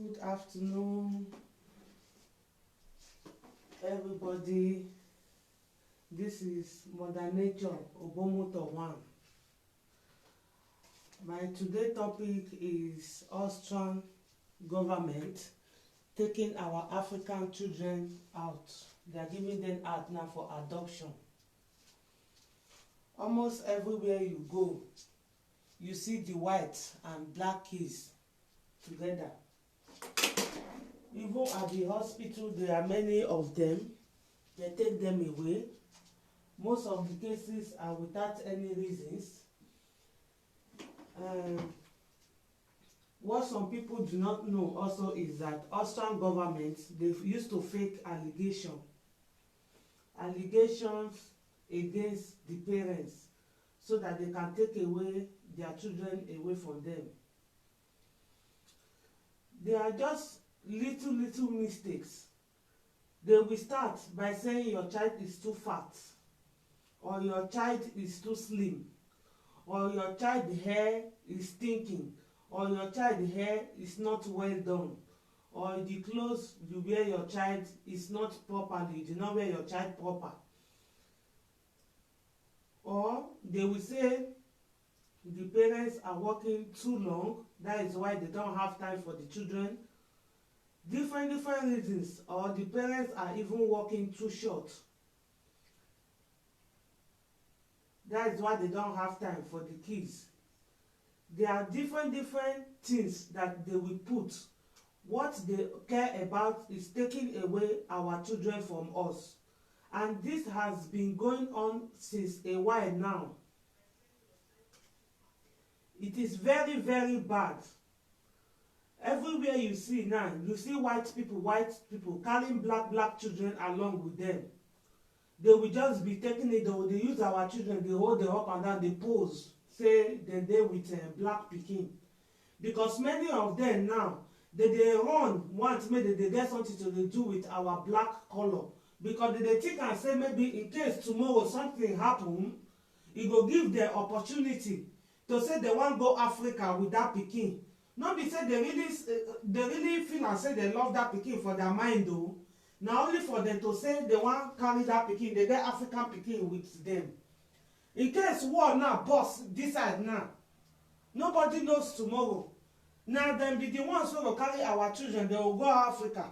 Good afternoon, everybody. This is Mother Nature Obomoto 1. My today topic is Austrian government taking our African children out. They are giving them out now for adoption. Almost everywhere you go, you see the white and black kids together. Even at the hospital, there are many of them. They take them away. Most of the cases are without any reasons. What some people do not know also is that Austrian government, they used to fake allegations against the parents so that they can take away their children away from them. They are just little mistakes. They will start by saying your child is too fat, or your child is too slim, or your child hair is stinking, or your child hair is not well done, or the clothes you wear your child is not properly, you do not wear your child proper. Or they will say the parents are working too long, that is why they don't have time for the children. Different reasons, or the parents are even working too short. That is why they don't have time for the kids. There are different things that they will put. What they care about is taking away our children from us. And this has been going on since a while now. It is very bad. Everywhere you see now, you see white people carrying black children along with them. They will just be taking it, they use our children, they hold them up and down, they pose, say they with black pikin. Because many of them now, they run want make they get something to do with our black color. Because they think and say maybe in case tomorrow something happen, it go give them opportunity to say they want go Africa with that pikin. Not be say they really feel and say they love that pikin for their mind though. Now only for them to say they want carry that pikin, they get African pikin with them. In case war now burst this side now, nobody knows tomorrow. Now them be the ones who will carry our children, they will go Africa.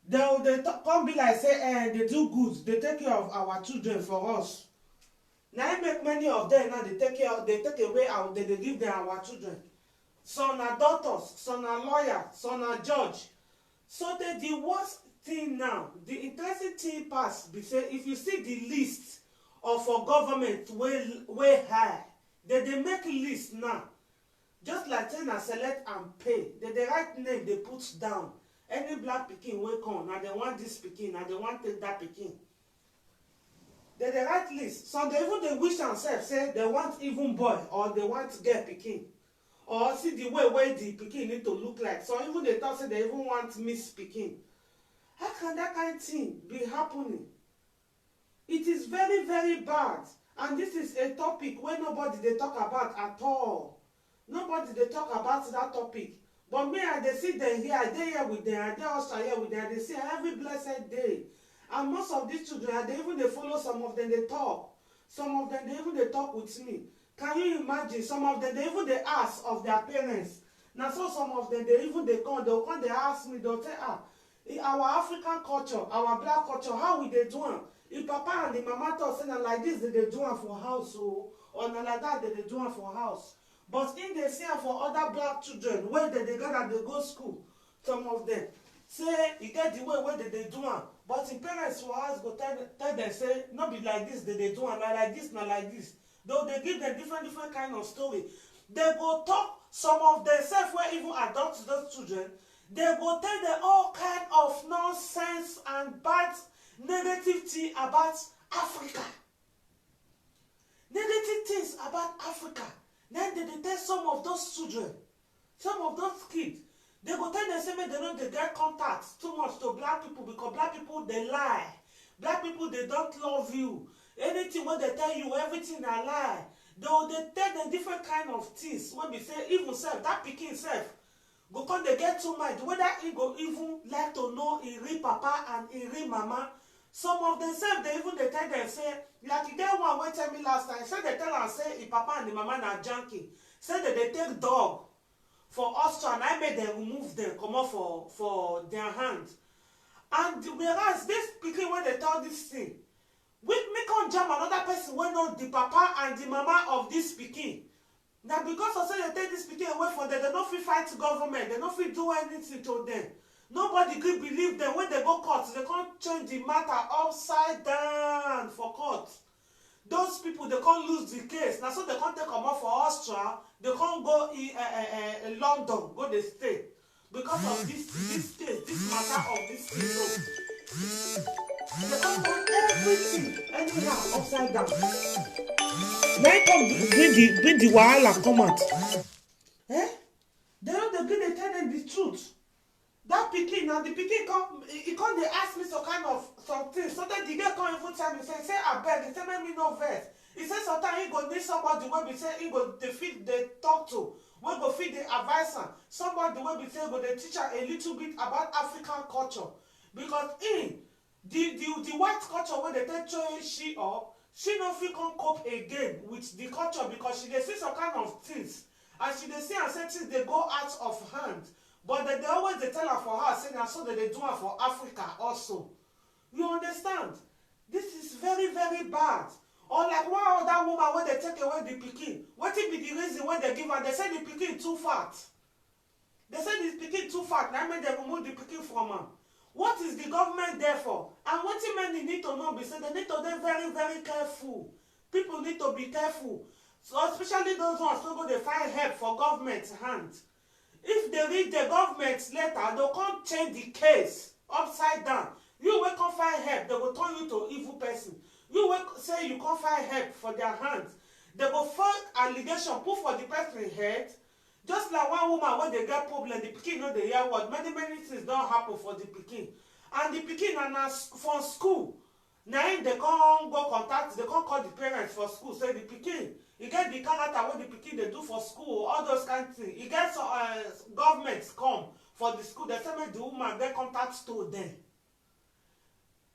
They come be like say they do good, they take care of our children for us. Now I make many of them now they take away they give them our children. Some are doctors, some are lawyers, some are judge. So the worst thing now, the interesting thing pass be say if you see the list of for government way high, they make list now. Just like saying na select and pay. They write name they put down. Any black pikin wey come, now they want this pikin, now they want take that pikin. They write list. So they even wish themselves say they want even boy or they want girl pikin. Or see the way the pikin need to look like. So even they talk say they even want miss pikin. How can that kind of thing be happening? It is very bad. And this is a topic where nobody they talk about at all. Nobody they talk about that topic. But me and they see them here, I dey here with them, and they also here with them, they see every blessed day. And most of these children, they even they follow some of them, they talk. Some of them, they even they talk with me. Can you imagine? Some of them, they even they ask of their parents. Now, so some of them, they even they come, they ask me, they'll say, in our African culture, our black culture, how we they do it? If papa and the mama talk say like this, they do it for house, or like that, they do it for house. But in the same for other black children, where they gather, they go school, some of them say, you get the way they do it. But the parents for us go tell them, say, not be like this, they do it, not like this, not like this. Though they give them different kind of story. They go talk, some of themselves where even adopt those children, they go tell them all kind of nonsense and bad negative thing about Africa. Negative things about Africa. Then they tell some of those children, some of those kids, they go tell them say they don't get contact too much to black people because black people they lie. Black people they don't love you. Anything when they tell you, everything a lie. Though they tell them different kind of things. When we say even self, that pikin self, go come dey get too mind whether he go even like to know him real papa and him real mama. Some of them sef dey even dey tell dem say, like e get one wey tell me last time, say dey tell am say him papa and him mama na junkie, say dem dey take dog for Austria, na make dem remove dem comot for their hand. And whereas this pikin wey dey tell this thing, we make come jam another person wey know the papa and the mama of this pikin. Na because of say dem take this pikin away from dem, dem no fit fight government, dem no fit do anything to dem. Nobody gree believe dem. When dem go court, dem come change the matter upside down for court. Those people dey come lose the case. Na so dem come take comot for Austria, dem come go in London go dey stay because of this case, this matter of this case. Dem come turn everything anyhow upside down. Na im come bring the wahala come out. Dem no dey gree dey tell dem the truth. That pikin, now the pikin come, he come dey ask me some kind of something. Sometimes the girl come even tell me, say abeg, he say make me no vex. He say sometimes he go need somebody wey be say he go dey fit dey talk to, wey go fit dey advise am. Somebody wey be say go dey teach am a little bit about African culture, because the white culture wey dey take train she up, she no fit come cope again with the culture because she dey see some kind of things, and she dey see am say things dey go out of hand. But they always they tell her for her, say na so they do her for Africa also. You understand? This is very, very bad. Or like one other woman when they take away the pikin. What be the reason when they give her? They say the pikin too fat. They say the pikin too fat. Now mean they remove the pikin from her. What is the government there for? And what many need to know is that they need to be very, very careful. People need to be careful. So especially those ones who go they find help for government's hand. If they read the government letter, they'll come change the case upside down. You will come find help, they will turn you to evil person. You will say you can't find help for their hands. They will file allegation, put for the person's head. Just like one woman when they get problem, the pikin know they hear what many things don't happen for the pikin. And the pikin are from school. Now they can't go contact, they can't call the parents for school, say the pikin. You get the character what the pikin they do for school, all those kind of things. You get some governments come for the school, they say make the woman get contact to them.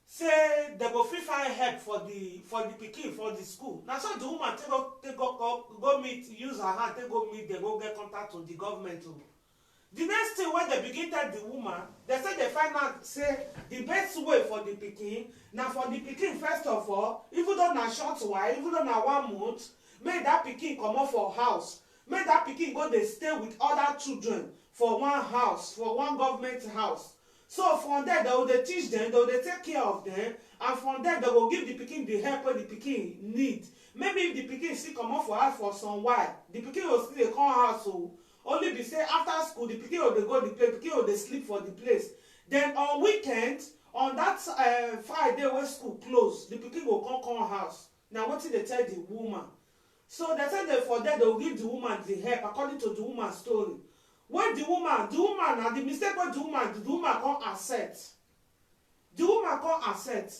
Say they go fit find help for the pikin for the school. Now so the woman take go meet, use her hand, take go meet, they go get contact to the government too. The next thing when they begin tell the woman, they say they find out say the best way for the pikin, now for the pikin first of all, even though na short while, even though na 1 month, make that pikin comot for house, make that pikin go dey stay with other children for one house, for one government house. So from there they will dey teach them, they will dey take care of them, and from there they will give the pikin the help wey the pikin need. Maybe if the pikin still comot for house for some while, the pikin go still dey come house o. Only be say after school the pikin go dey go the place, pikin go dey sleep for the place. Then on weekend, on that Friday when school close, the pikin go come house. Na wetin dey tell the woman. So they say that for that they will give the woman the help according to the woman's story. When the woman now the mistake what the woman can't accept. The woman can't accept.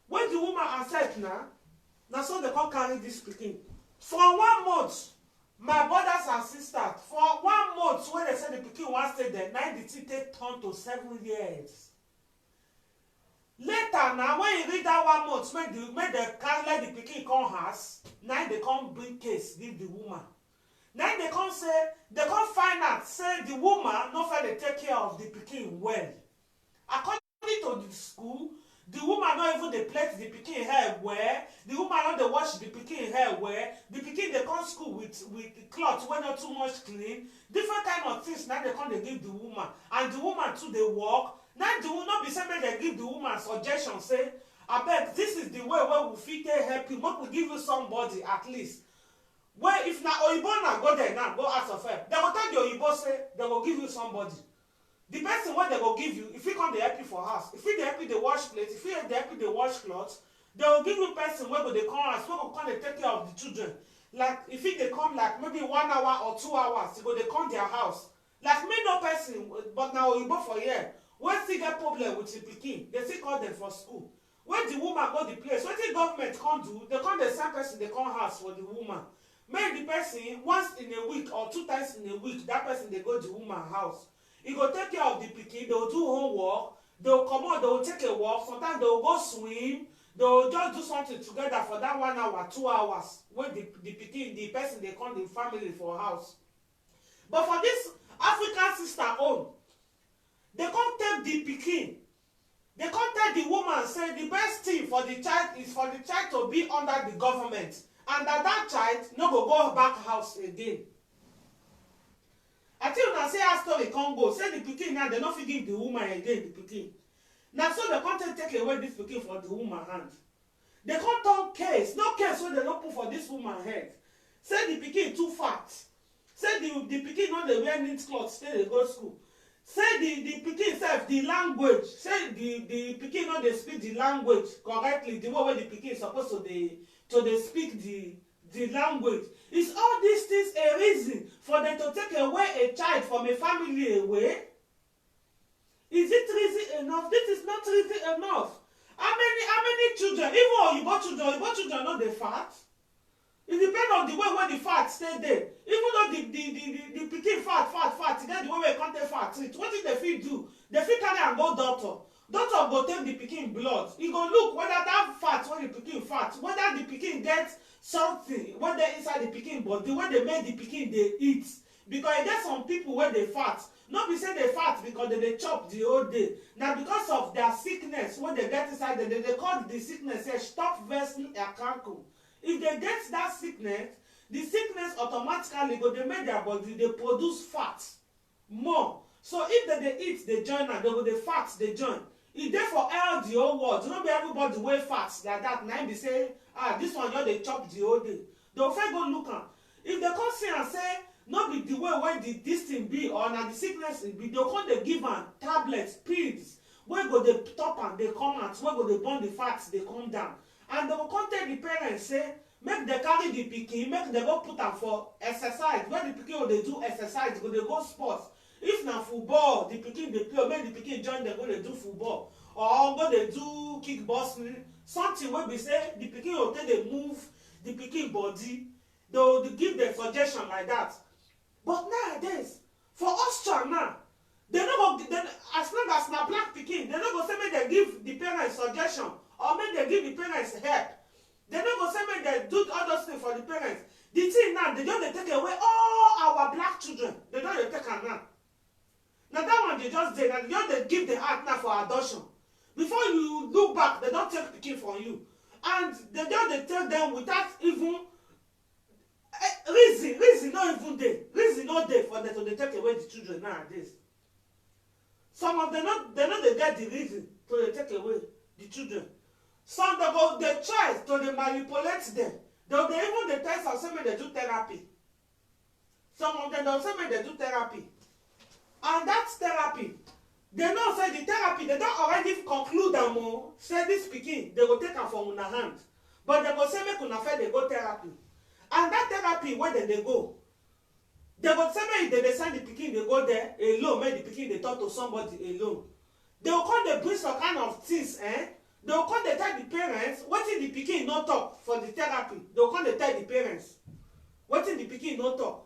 When the woman accept now so they can't carry this pikin. For 1 month, my brothers and sisters, for 1 month when they say the pikin wants stay there, now the thing take turn to 7 years. Later now when you read that 1 month make the carry let the pikin come house, now they come bring case give the woman. Now they come say they come find out say the woman no fit dey take care of the pikin well. According to the school, the woman no even dey plait the pikin hair well, the woman no dey wash the pikin hair well, the pikin dey come school with cloth wey not too much clean, different kind of things. Now they come dey give the woman, and the woman too dey work. Now the woman no be say make dem give the woman suggestion say abeg this is the way wey we fit take help you, make we give you somebody at least. Well, if na oyibo na go there now, go ask for help. They go tell the oyibo say they go give you somebody. The person what they go give you, if he come dey help you for house, if he dey help you dey wash plate, if he dey help you dey wash cloth, they will give you person wey go dey come house, wey go come dey take care of the children. Like if he dey come like maybe 1 hour or 2 hours, he go dey come their house. Like me no person, but na oyibo for here, wey still get problem with the pikin, they still call them for school. When the woman go the place, wetin government come do, they come dey send person dey come house for the woman. Make the person once in a week or 2 times in a week, that person dey go the woman house. He go take care of the pikin. They will do homework. They will come out. They will take a walk. Sometimes they will go swim. They will just do something together for that 1 hour, 2 hours. When the pikin, the person they call the family for house. But for this African sister own, they can't take the pikin. They can't tell the woman say the best thing for the child is for the child to be under the government, and that child no go back house again. I tell una say her story come go say the pikin now they no fit give the woman again the pikin. Na so they can't take away this pikin for the woman hand. They can't turn case, no case wey they no put for this woman head. Say the pikin too fat. Say the pikin no dey wear neat cloth stay dey go school. Say the pikin sef the language, say the pikin no dey speak the language correctly the way wey the pikin suppose to dey speak the language. Is all these things a reason for them to take away a child from a family away? Is it reason enough? This is not reason enough. How many children, even Oyibo children no dey fat? It depends on the way where the fat stay there. Even though the pikin fat, e get the way wey come take fat treat. Wetin dey fit do? Dey fit carry am go doctor. Doctor go take the pikin blood. He go look whether that fat wey the pikin fat, whether the pikin get something wey dey inside the pikin body wey dey make the pikin dey eat. Because e get some people wey dey fat. No be say they fat because they dey chop the whole day. Na because of their sickness wey dey get inside them. They call the sickness say stop versing akankum. If they get that sickness, the sickness automatically go dey make their body dey produce fat more. So if they eat the join and they go dey fat dey join. E dey for all the whole world. No be everybody wey fat like that. Na im be say this one just dey chop the whole day. They go first go look am. If they come see am say no be the way wey this thing be or na the sickness e be, they come dey give am tablets, pills wey go dey top am dey come out, wey go dey burn the fat dey come down. And they go come tell the parents say make dem carry the pikin, make dem go put am for exercise. When the pikin go dey do exercise, go dey go sports. If na football the pikin dey play, make the pikin join dem go dey do football or go dey do kickboxing, something wey be say the pikin go take dey move the pikin body. They go give dem suggestion like that. But nowadays for Austria now, they no go as long as na black pikin, they no go say make dem give the parents suggestion or make dem give the parents help. They no go say make dem do all those things for the parents. The thing now, they just dey take away all our black children. They don dey take am now. Na that one they just dey, they just dey give the heart now for adoption. Before you look back, they don take pikin from you, and they just dey take them without even reason no even dey. Reason no dey for them to dey take away the children nowadays. Some of them they no dey get the reason to dey take away the children. Some they try to dey manipulate them. They even dey tell some say make they do therapy. Some of them don say make they do therapy. And that therapy, they know say the therapy, they don already conclude am o. Say this pikin, they go take am from una hand. But they go say make una first dey go therapy. And that therapy wey dem dey go, they go say make they send the pikin dey go there alone, make the pikin dey talk to somebody alone. They go come dey bring some kind of things, They go come dey tell the parents wetin the pikin no talk for the therapy. They go come dey tell the parents wetin the pikin no talk.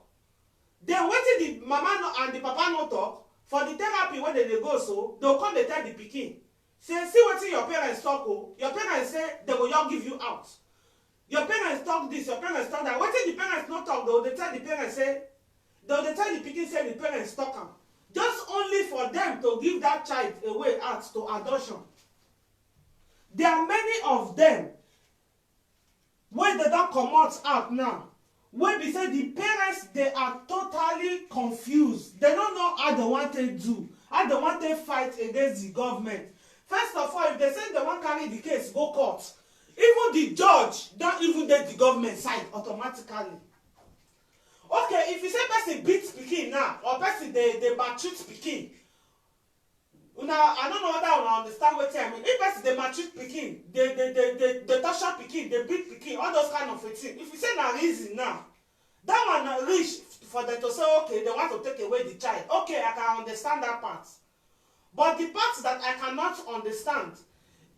Then wetin the mama and the papa no talk for the therapy wey dem dey go, so they go come dey tell the pikin say see wetin your parents talk o. Your parents say they go just give you out. Your parents talk this, your parents talk that. Wetin the parents no talk, they dey tell the parents say, they dey tell the pikin say the parents talk am. Just only for them to give that child away out to adoption. There are many of them wey they don comot out now, wey be say the parents they are totally confused. They don't know how they want to do, how they want to fight against the government. First of all, if they say they wan carry the case go court, even the judge don even dey the government side automatically. Okay, if you say person beat pikin now or person dey maltreat pikin, I don't know whether una understand wetin I mean. If person dey maltreat pikin, they torture pikin, they beat pikin, all those kind of things. If you say na reason now, that one na reach for them to say okay, they want to take away the child. Okay, I can understand that part. But the part that I cannot understand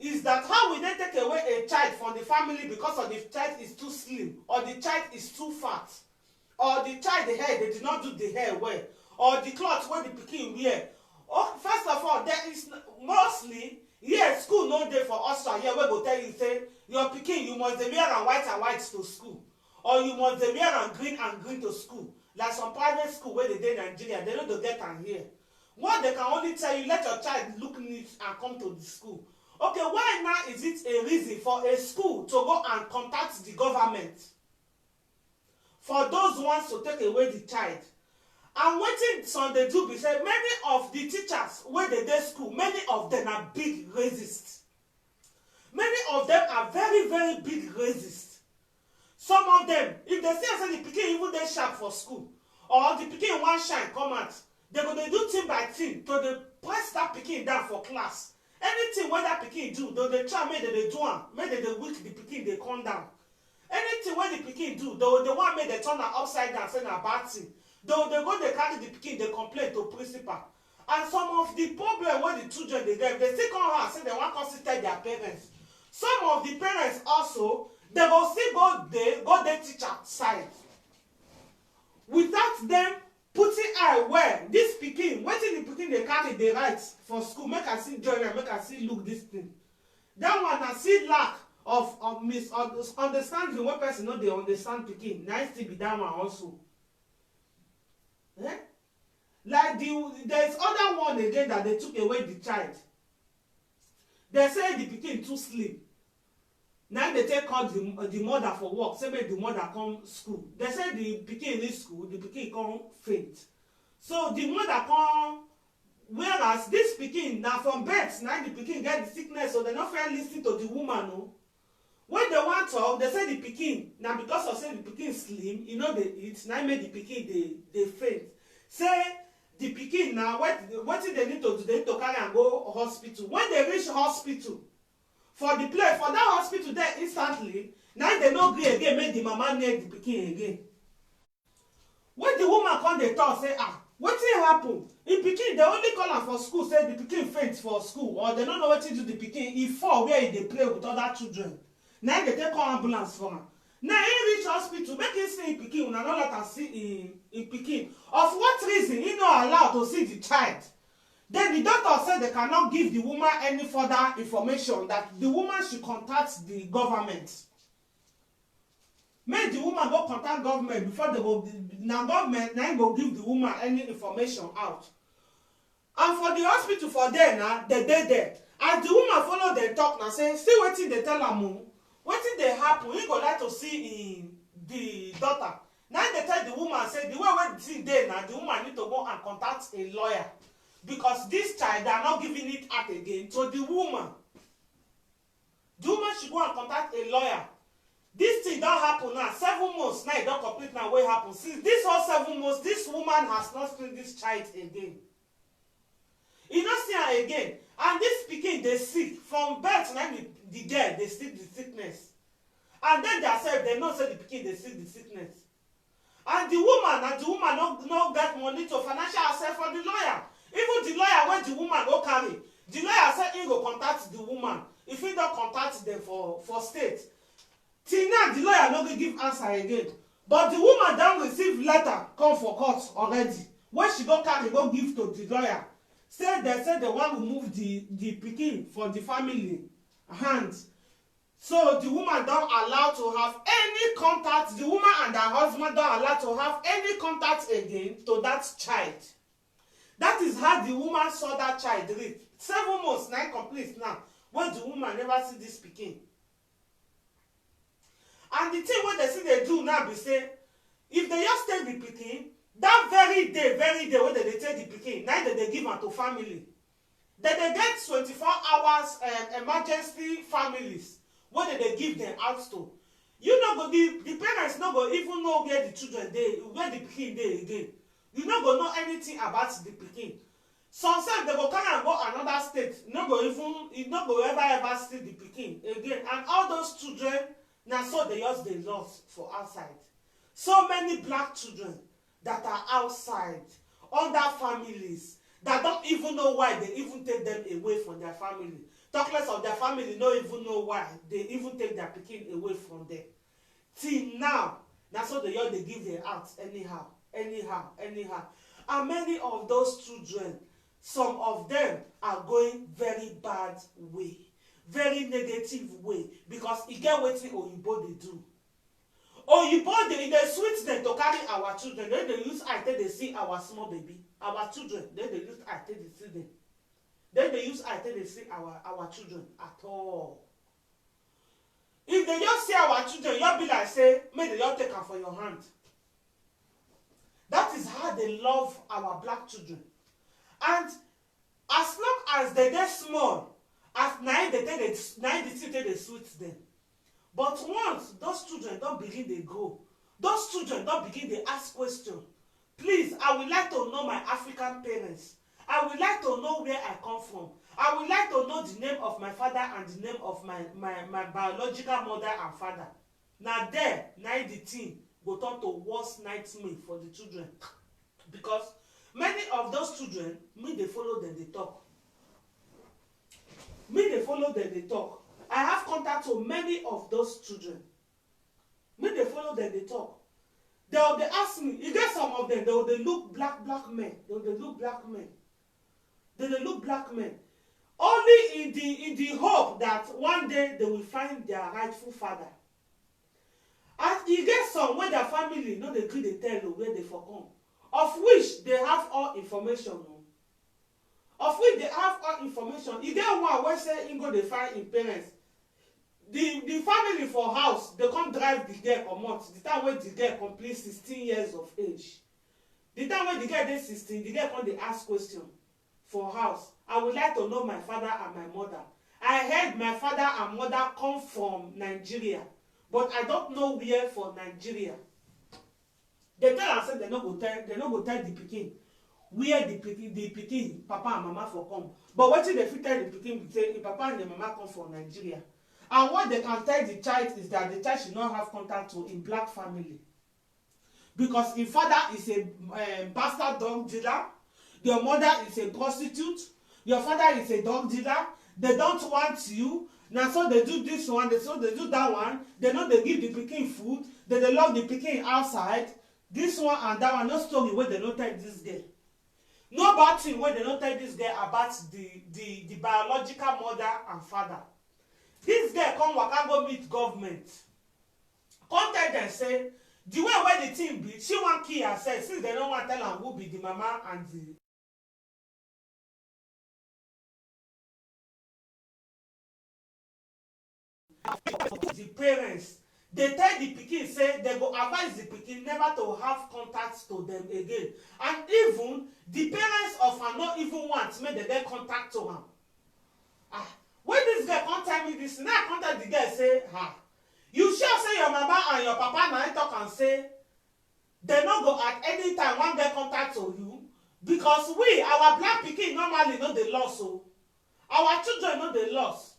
is that how will they take away a child from the family because of the child is too slim, or the child is too fat, or the child the hair they did not do the hair well, or the cloth wey the pikin wear. Oh, first of all, there is mostly here school no dey for us here wey go tell you say your pikin you must dey wear am white and white to school, or you must dey wear am green and green to school. Like some private school wey dey Nigeria, they no dey get am here. What they can only tell you, let your child look neat and come to the school. Okay, why now is it a reason for a school to go and contact the government for those ones to take away the child? And wetin some dey do be say many of the teachers wey dey school, many of them are big racists. Many of them are very very big racists. Some of them, if they see say the pikin even dey sharp for school, or the pikin wan shine come out, they go dey do thing by thing to dey press that pikin down for class. Anything wey that pikin do, they dey try make they dey do am, make they dey weak the pikin dey come down. Anything wey the pikin do, they want make they turn am upside down, say na bad thing. They go dey carry the pikin dey complain to principal. And some of the problem wey the children dey get, they still come house say they wan come still tell their parents. Some of the parents also, they go still go dey teacher side without them putting eye well. This pikin, wetin the pikin dey carry dey write for school, make I see join am, make I see look this thing. That one na still lack of misunderstanding wey person no dey understand pikin. Na still be that one also. Like there's other one again that they took away the child. They say the pikin too slim. Now they take call the mother for work, say make the mother come school. They say the pikin in school, the pikin come faint. So the mother come, whereas this pikin now from birth, now the pikin get the sickness, so they not fair listen to the woman. No. When they want talk, they say the pikin, now because of say the pikin slim, you know it's now make the pikin they faint. Say the pikin now, what they need to do, they need to carry and go hospital. When they reach hospital, for the place, for that hospital there instantly, now they no gree again, make the mama near the pikin again. When the woman come dey talk, say, wetin happen? The pikin, they only call am for school, say the pikin faint for school, or they don't know wetin do the pikin. He fall where he dey play with other children. Now they take call ambulance for am. Now he reach hospital, make him see him pikin, una no let am see him pikin. Of what reason he not allowed to see the child? Then the doctor said they cannot give the woman any further information, that the woman should contact the government. Make the woman go contact government before they go. Now government now go give the woman any information out. And for the hospital for there now, they there. As the woman follow them talk now, say, see wetin they tell am, wetin dey happen, he go like to see the daughter. Now they tell the woman, say the way wey the thing dey now, the woman need to go and contact a lawyer. Because this child, they are not giving it out again to the woman. The woman should go and contact a lawyer. This thing don't happen now. 7 months now, it don't complete now. What happens? Since this whole 7 months, this woman has not seen this child again. He not see her again. And this pikin, they sick. From birth, now the girl, they sick the sickness. And then they say, they know say the pikin, they sick the sickness. And the woman no get money to financial herself for the lawyer. Even the lawyer, when the woman go carry, the lawyer said he go contact the woman. If he don't contact them for state, till now the lawyer no go give answer again. But the woman don't receive letter come for court already. When she go carry, go give to the lawyer. They said they want to move the pikin for the family hands. So the woman don't allow to have any contact. The woman and her husband don't allow to have any contact again to that child. That is how the woman saw that child reach. 7 months now complete now, when the woman never see this pikin. And the thing what they see they do now be say, if they just take the pikin, that very day when they take the pikin, now they give am to family. Then they get 24 hours emergency families when they give them out to. You know, the parents no go even know where the children dey, where the pikin dey again. You no go know anything about the pikin. Sometimes they go carry and go another state. You no go ever see the pikin again. And all those children, now so they just they lost for outside. So many black children that are outside, under families, that don't even know why they even take them away from their family. Talk less of their family, no even know why they even take their pikin away from them. Till now, that's what they give them out anyhow. And many of those children, some of them are going very bad way, very negative way, because e get wetin oyibo dey do. Oyibo dey sweet dem to carry our children. Dem dey use eye take dey see our small baby, our children. Dem dey use eye take dey see dem. Dem dey use eye take dey see our children at all. If they just see our children, you be like say make they just take am for your hand. That is how they love our black children. And as long as they dey small, as na the thing dey sweet them. But once those children don begin dey grow, those children don begin dey ask question. Please, I would like to know my African parents. I would like to know where I come from. I would like to know the name of my father and the name of my biological mother and father. Na there, na the thing go turn to worst nightmare for the children. Because many of those children, me dey follow them dey talk. Me dey follow them dey talk. I have contact to many of those children. Me dey follow them dey talk. They will dey ask me, e get some of them, they will dey look black men. They will dey look black men. They dey look black men. Only in the hope that one day they will find their rightful father. And e get some wey their family no dey gree dey tell where they for come, of which they have all information. Of which they have all information. E get one wey say im go dey find im parents. The family for house, they come drive the girl comot the time wey the girl complete 16 years of age. The time wey the girl dey 16, the girl come dey ask question for house. I would like to know my father and my mother. I heard my father and mother come from Nigeria, but I don't know where for Nigeria. They tell am say they no go tell the pikin where the pikin papa and mama for come. But wetin they fit tell the pikin be say the papa and the mama come from Nigeria. And what they can tell the child is that the child should not have contact to a black family, because his father is a bastard dog dealer, your mother is a prostitute, your father is a dog dealer. They don't want you. Now so they do this one, they do that one. They know they give the pikin food. They lock the pikin outside. This one and that one. No story where they don't tell this girl. No bad thing where they don't tell this girl about the biological mother and father. This girl come waka go meet government. Come tell them say the way where the thing be, she wan kill herself since they don't want to tell am who be the mama and the parents. They tell the pikin say they go advise the pikin never to have contact to them again. And even the parents of her not even want make they get contact to am. When this girl come tell me this, now I contact the girl say, you sure say your mama and your papa na talk and say they no go at any time wan get contact to you? Because we, our black pikin normally no dey lost o. Our children no dey lost.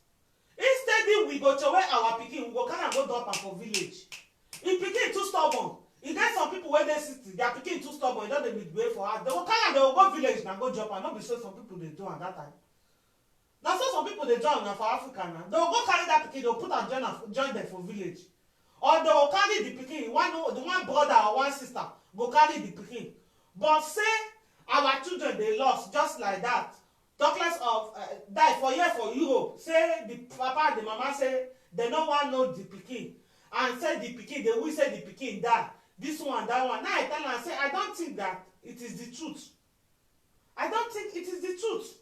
Instead we go throway our pikin, we go carry am go drop am for village. If pikin too stubborn, e get some people wey dey city, their pikin too stubborn, e don dey midway for house, they go carry am, they go go village na go drop am. No be so some people dey do am that time. Na so some people dey do am na for Africa na. They go go carry that pikin, they go put am join them for village. Or they go carry the pikin, the one brother or one sister go carry the pikin. But say our children dey lost just like that. Talk less of die for here for Europe. Say the papa and the mama say they no wan know the pikin, and say the pikin, they will say the pikin die. This one, that one. Now I tell am say I don't think that it is the truth. I don't think it is the truth.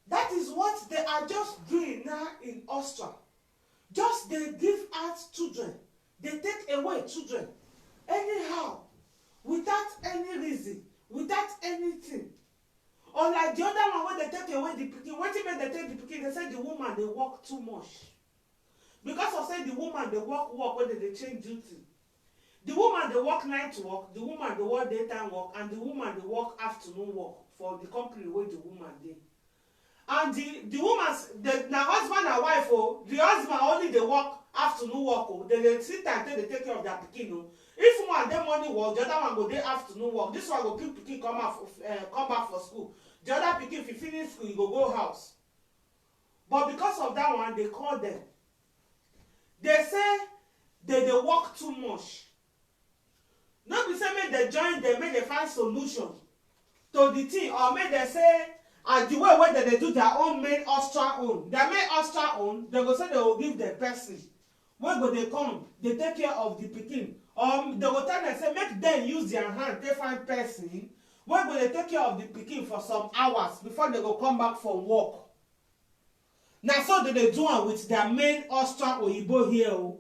That is what they are just doing now in Austria. Just they give out children. They take away children anyhow, without any reason, without anything. Or like the other one where they take away the pikin. Wetin make they take the pikin? They say the woman they work too much. Because of say the woman they work when they change duty. The woman they work night work, the woman they work daytime work, and the woman they work afternoon work for the company where the woman dey. And the woman's na husband and wife the husband only they work afternoon work they sit time till they take care of their pikin If one dey morning work, the other one go dey afternoon work. This one go keep pikin come back for school. The other pikin if he finish school, he go house. But because of that one, they call them. They say they work too much. no be say make dem join dem make dem find solution to the thing, or make dem say and the way wey dem dey do their own main Austria own, their main Austria own, dem go say dem go give dem person wey go dey come dey take care of the pikin, or dem go tell dem say make dem use their hand take find person wey go dey take care of the pikin for some hours before dem go come back from work. Na so dem dey do am with their main Austria oyibo here o.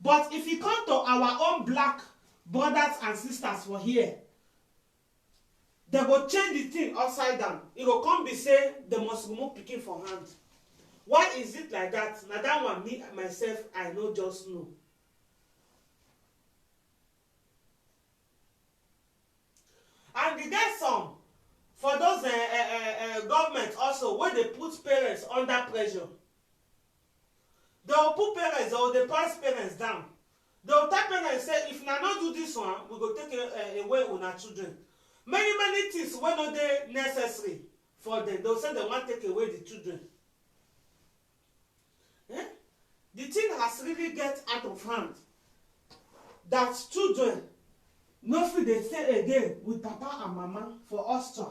But if you come to our own black brothers and sisters for here, dem go change the thing upside down. E go come be say dem must remove pikin for hand. Why is it like that? Na that one me myself I no just know. And e get some for those government also wey dey put parents under pressure. They will put parents, they will dey press parents down. They will tell parents say if una no do this one, we go take away una children. Many things wey no dey necessary for them. They will say they wan take away the children. The thing has really get out of hand that children no fit dey stay again with papa and mama for Austria.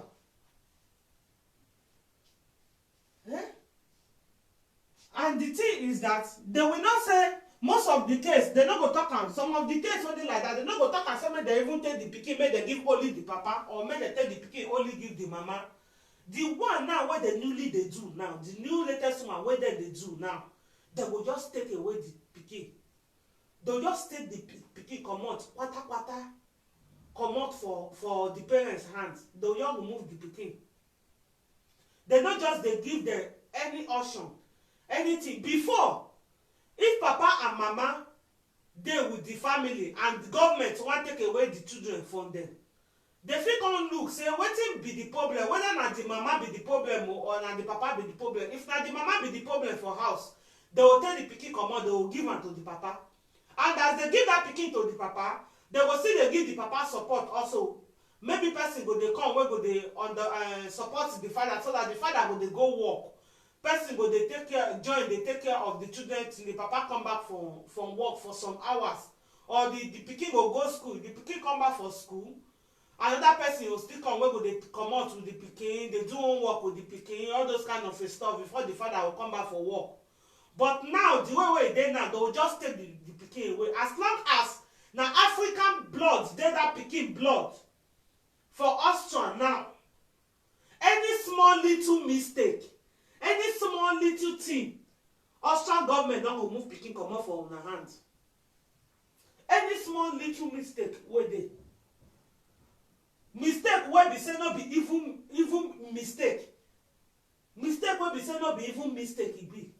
And the thing is that they will not say most of the case they no go talk am. Some of the case wey dey like that they no go talk am say make dem even take the pikin make dem give only the papa, or make dem take the pikin only give the mama. The one now wey dem newly dey do now, the new latest one wey dem dey do now, dem go just take away the pikin. They go just take the pikin comot kpata comot for the parents hands. They go just remove the pikin. They no just dey give dem any option, anything. Before, if papa and mama dey with the family and the government wan take away the children from them, they fit come look say wetin be the problem, whether na the mama be the problem or na the papa be the problem. If na the mama be the problem for house, they go take the pikin comot, they go give am to the papa. And as they give that pikin to the papa, they go still dey give the papa support also. Maybe person go dey come wey go dey support the father, so that the father go dey go work. Person go dey take care, join dey take care of the children till the papa come back from work for some hours. Or the pikin go go school, the pikin come back for school, another person go still come wey go dey comot with the pikin, dey do homework with the pikin, all those kind of stuff before the father go come back for work. But now the way e dey now, they will just take the pikin away. As long as na African blood dey that pikin blood for Austria now, any small little mistake, any small little thing, Austrian government don go move pikin comot for una hand. Any small little mistake wey dey, mistake wey be say no be even mistake, mistake wey be say no be even mistake e be.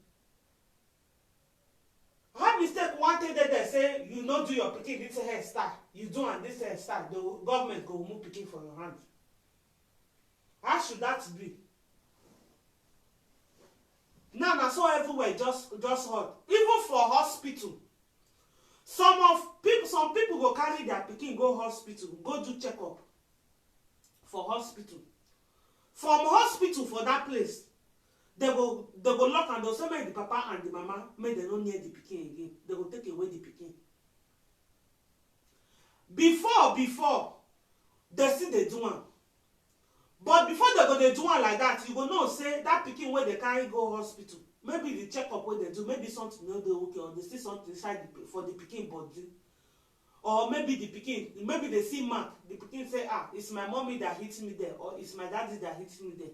How mistake one thing dey say you no do your pikin this hairstyle, you do am this hairstyle, the government go remove pikin for your hand. How should that be? Now na so everywhere just hot. Even for hospital, some people go carry their pikin go hospital, go do checkup for hospital. From hospital for that place, they go lock and they'll say make the papa and the mama make they no near the pikin again. They go take away the pikin. Before they still dey do am. But before they go dey do am like that, you go know say that pikin wey they carry go hospital, maybe the checkup wey they do, maybe something no dey okay, or they see something inside for the pikin body. Or maybe the pikin, maybe they see mark, the pikin say, it's my mommy that hit me there, or it's my daddy that hit me there.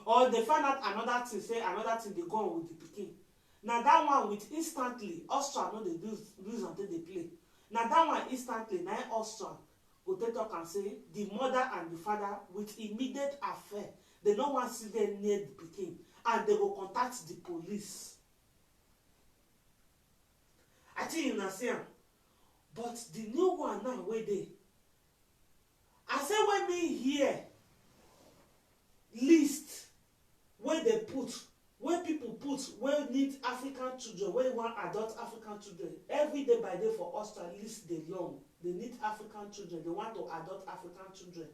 Or they find out another thing, say another thing they go on with the pikin. Now that one with instantly, Austria no dey lose until they play. Now that one instantly, now Austria go take talk and say the mother and the father with immediate affair, they no wan see them near the pikin, and they go contact the police. I think you na see am. But the new one now wey dey, I say when me hear list wey they put, where people put, where need African children, where want adopt African children, every day by day for Austria list dey long. They need African children, they want to adopt African children.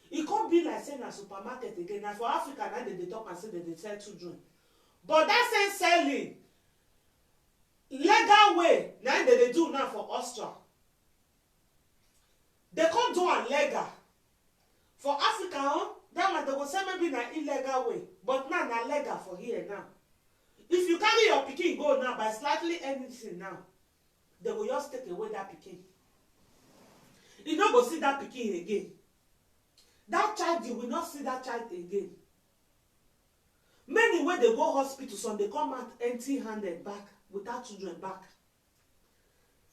It can't be like saying a supermarket again. Now for Africa now they talk and say they sell children. But that same selling legal way now they do now for Austria. one legal. For Africa, huh? That one they go say maybe na illegal way, but now na legal for here now. If you carry your pikin go now by slightly anything now, they will just take away that pikin. You no go see that pikin again. That child, you will not see that child again. Many wey dey go hospital, some dey come out empty-handed back without children back.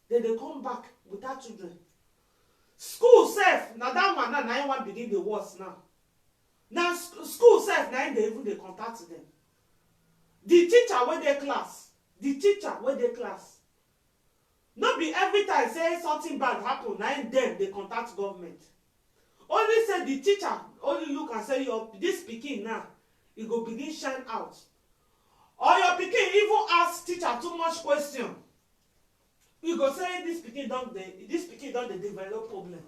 They come back without children. School sef, na that one na im wan begin the worst now. Now school sef na im dey even dey contact them. The teacher wey dey class, no be every time say something bad happen na im dem dey contact government. Only say the teacher only look and say this pikin now e go begin shine out, or your pikin even ask teacher too much question, you go say this pikin don dey develop problem.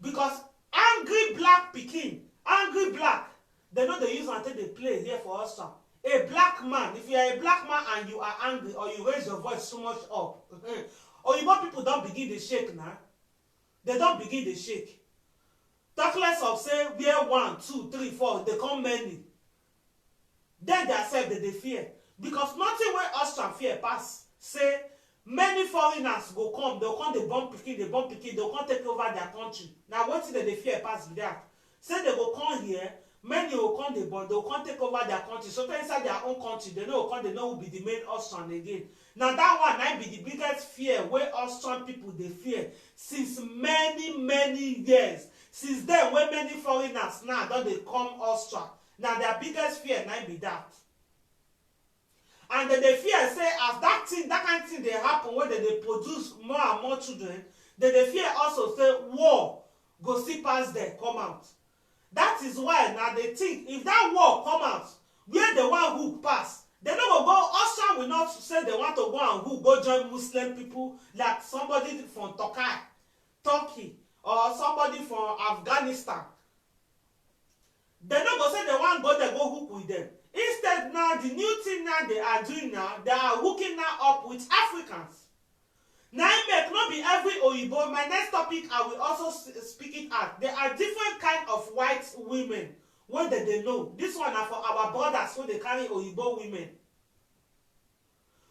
Because angry black pikin, angry black, they no dey use am take dey play here for us. A black man, if you are a black man and you are angry or you raise your voice so much up, Oyibo people don begin dey shake now. They don begin dey shake. Talk less of say where 1, 2, 3, 4 they come many. Then they accept that they fear. Because nothing wey Austrian fear pass. Say many foreigners go come, they'll come they bomb pikin, they'll come take over their country. Now what thing that they fear pass with that? Say they go come here, many will come they bomb, they'll come take over their country. So inside their own country, they know who be the main Austrian again. Now that one might be the biggest fear where Austrian people they fear since many years. Since then, when many foreigners now don't they come Austria. Now their biggest fear might be that. And then they fear say as that kind of thing they happen when they produce more and more children, then they fear also say war go see pass there come out. That is why now they think if that war come out, where the one who pass, they no go Austria will not say they want to go and who go join Muslim people like somebody from Turkey or somebody from Afghanistan. They no go say they want go there go hook with them. Instead now the new thing now they are doing now, they are hooking now up with Africans. Now it make not be every Oyibo. My next topic I will also speak it out. There are different kind of white women when they know. This one are for our brothers when they carry Oyibo women.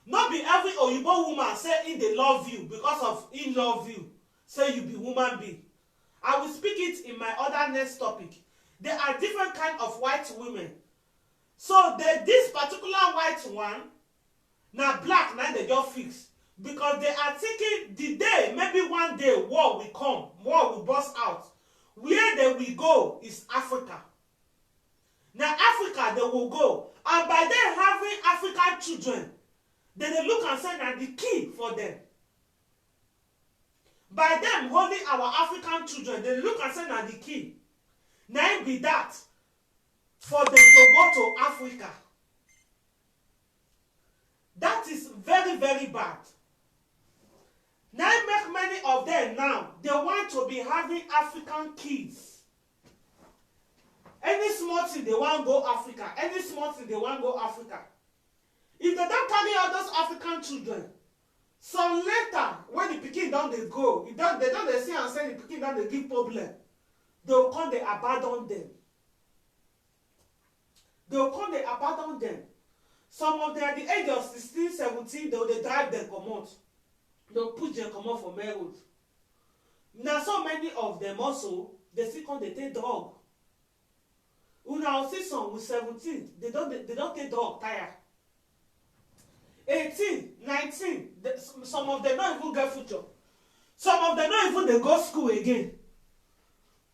Not be every Oyibo woman say they love you because of he love you. Say you be woman being. I will speak it in my other next topic. There are different kind of white women. So this particular white one, now black, now they just fix. Because they are thinking the day, maybe one day war will come, war will burst out. Where they will go is Africa. Now Africa they will go. And by them having African children, then they look and say that the key for them. By them holding our African children, they look and say that the key. Now it be that for them to go to Africa. That is very, very bad. Now make many of them now, they want to be having African kids. Any small thing they want to go Africa. Any small thing they want to go Africa. If they don't carry out those African children, some later when the pikin don dey go, they don't see and say the pikin don dey give problem, they will come they abandon them. They will come they abandon them. Some of them at the age of 16, 17, they will drive them comot. They will push them comot for main road. Now so many of them also, they still come they take drug. Una see some with 17, they don't take drug tire. 18, 19, some of them don't even get future. Some of them don't even they go school again.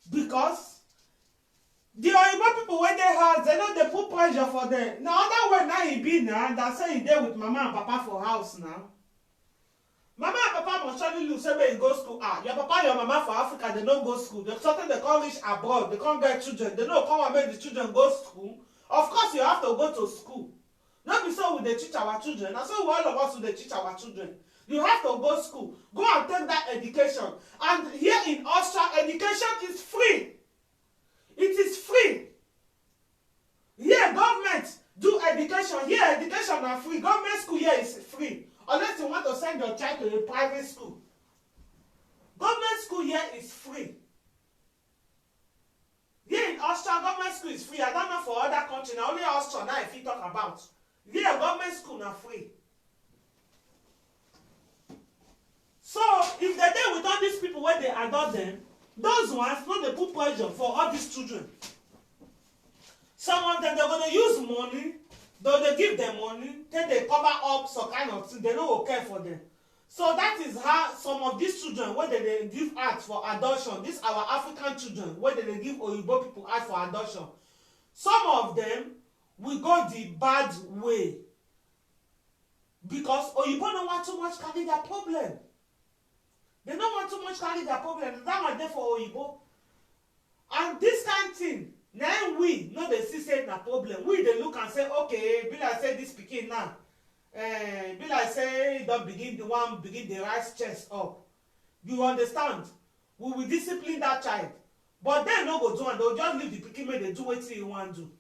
Because the Oyibo people when they have, they know they put pressure for them. Now other way now he be now, that say he there with mama and papa for house now. Mama and papa must surely look, say where you go school. Your papa and your mama for Africa, they don't go school. There's something they can't reach abroad, they can't get children. They don't come and make the children go school. Of course you have to go to school. Not be so we dey teach our children. And so all of us will teach our children. You have to go to school. Go and take that education. And here in Austria, education is free. It is free. Here, government do education. Here, education are free. Government school here is free. Unless you want to send your child to a private school. Government school here is free. Austria government school is free. I don't know for other country. Now only Austria now if you talk about. Yeah, government school na free. So if they dey with all these people where they adopt them, those ones no dey put pressure for all these children. Some of them they're gonna use money, though they give them money, then they cover up some kind of thing, they no go care for them. So that is how some of these children wey they give out for adoption, these our African children wey they give Oyibo people out for adoption, some of them will go the bad way because Oyibo no want too much carry their problem. They don't want too much carry their problem. That one dey for Oyibo. And this kind of thing, now we no dey see say na problem. We dey look and say, okay, be like say this pikin now, be like say don begin the rise chest up. You understand? We will discipline that child, but dem no go do am. They go just leave the pikin make dey do wetin he wan do.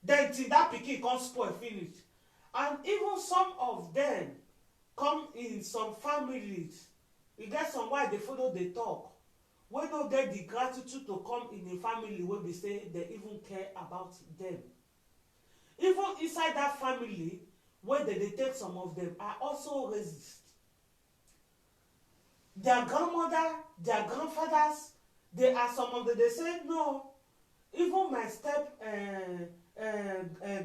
Then till that pikin come spoil finish. And even some of them come in some families. E get some why dey follow dey talk wey no get the gratitude to come in a family wey be say they even care about them. Even inside that family wey they dey take some of them are also racist. Their grandmother, their grandfathers, they are some of them. They say no. Even my step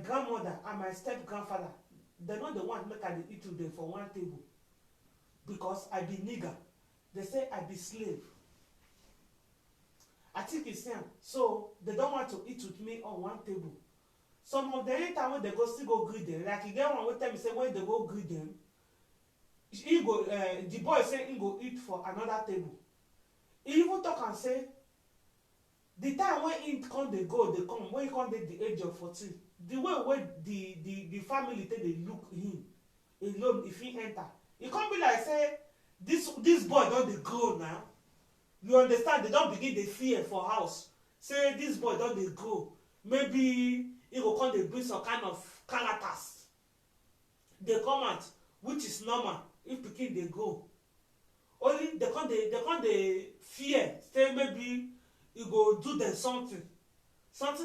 grandmother and my step grandfather, they no dey want make I dey eat with them for one table because I be nigger. They say I be slave. I think it's them. So they don't want to eat with me on one table. Some of the anytime when they go still go greet them, like you get one tell me say when they go greet them, he go the boy say he go eat for another table. He even talk and say the time when he come they go, they come when he come dey the age of 14, the way the family take they look him alone if he enter, he come be like say this boy don dey grow now. You understand? They don't begin the fear for house. Say this boy don dey grow. Maybe he go come dey bring some kind of characters. They come out, which is normal if pikin dey go. Only they come dey fear. Say maybe he go do them something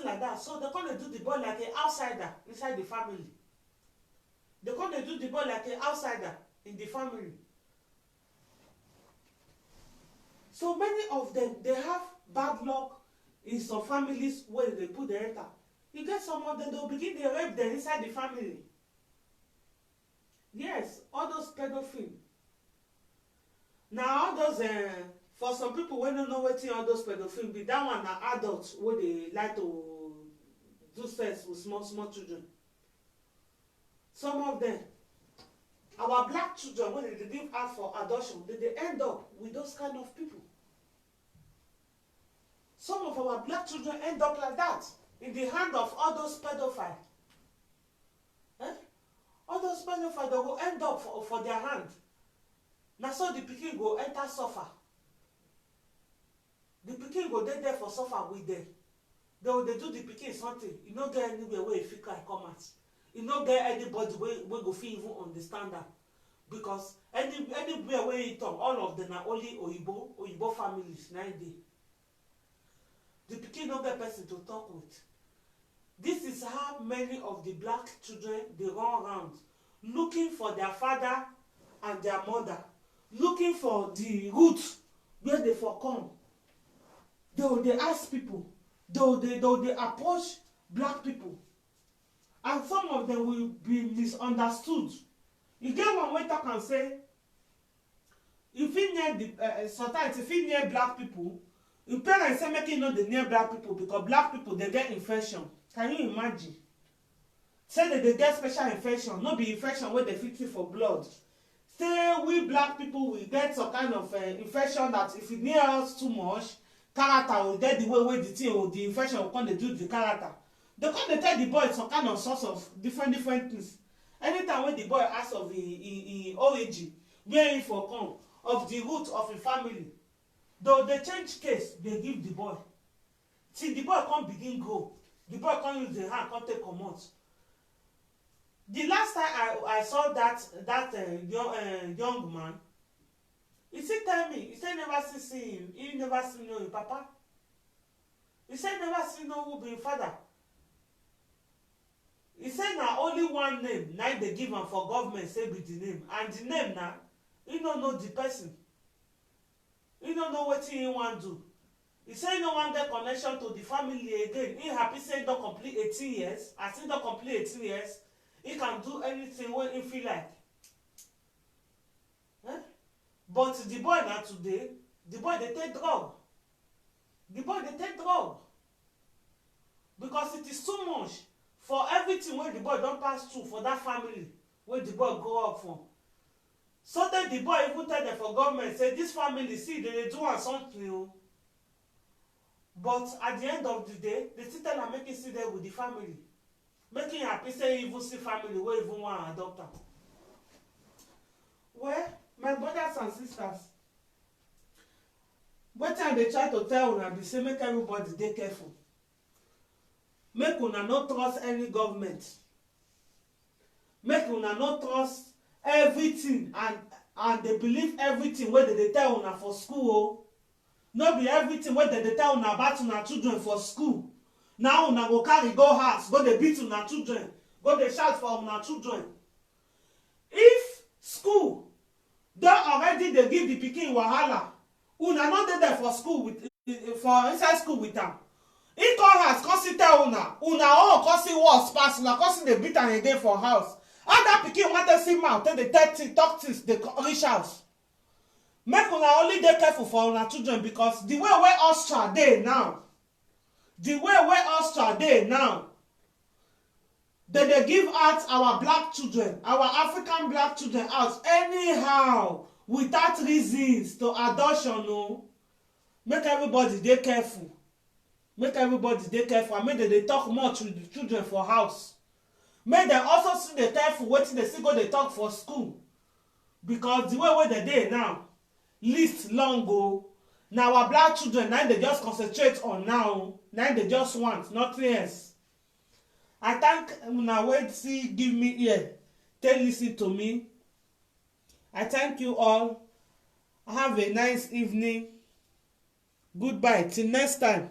like that. So they come dey do the boy like an outsider inside the family. They come dey do the boy like an outsider in the family. So many of them, they have bad luck in some families where they put the enter. You get some of them, they'll begin to rape them inside the family. Yes, all those pedophiles. Now, all those, for some people who don't know what all those pedophiles be, that one are adults where they like to do sex with small children. Some of them, our black children, when they give out for adoption, they end up with those kind of people. Some of our black children end up like that, in the hand of all those pedophiles. All those pedophiles, they will end up for their hand. Now so the pikin go enter suffer. The pikin go dey there for suffer with them. They do the pikin something. You no get anywhere where if you can come out. You no get anybody where go fit even understand that. Because anywhere where you talk, all of them are only Oyibo families, 9 days. The pikin no get person to talk with. This is how many of the black children they run around looking for their father and their mother, looking for the roots where they for come. They ask people, they approach black people, and some of them will be misunderstood. You get one way talk and say, if you near the sometimes if you near black people, your parents say make you know the near black people because black people they get infection. Can you imagine? Say that they get special infection, not be infection where they fit for blood. Say we black people will get some kind of infection that if you near us too much, character will get the way the thing or the infection will come to do the character. They come to tell the boy some kind of source of different things. Anytime when the boy asks of in origin, where he for come, of the root of a family, though they change case, they give the boy. Till the boy can't begin grow, the boy can't use the hand, can't take comot. The last time I saw that young man, he still tell me, he said never see him, he never see him papa. He say never see no who be him father. He say na only one name na im dey give am for government say be the name, and the name na he no know the person. He no know wetin he wan do. He say he no wan get connection to the family again. He happy say he don complete 18 years. As he don complete 18 years, he can do anything wey he feel like. Eh? But the boy na today, the boy dey take drug. The boy dey take drug. Because it is too much for everything wey the boy don pass through for that family wey the boy grow up from. So tey the boy even tell dem for government say this family, see, dem dey do am something o. But at the end of the day, they still tell am make him sit there with the family, make him happy say he even see family wey even wan adopt am. Well, my brothers and sisters, wetin I dey try to tell una be say make everybody dey careful. Make una no trust any government. Make una no trust everything and dey believe everything wey dey tell una for school o. No be everything wey dem dey tell una about una children for school na una go carry go house go dey beat una children, go dey shout for una children. If school don already dey give the pikin wahala, una no dey there for school with for inside school with am. He come house come still tell una own come still worse pass, una come still dey beat am again for house. How that pikin wan take see mouth take dey talk things dey reach house? Make una only dey careful for una children, because the way wey Austria dey now, dem dey give out our black children, our African black children out anyhow without reasons to adoption o. Make everybody dey careful. Make everybody dey careful, and make dem dey talk much with the children for house. Make dem also still dey careful wetin dem still go dey talk for school, because the way wey dem dey now, list long o. Na our black children na dey just concentrate on now, na dey just want, nothing else. I thank una wey still give me ear take lis ten to me. I thank you all. Have a nice evening. Goodbye till next time.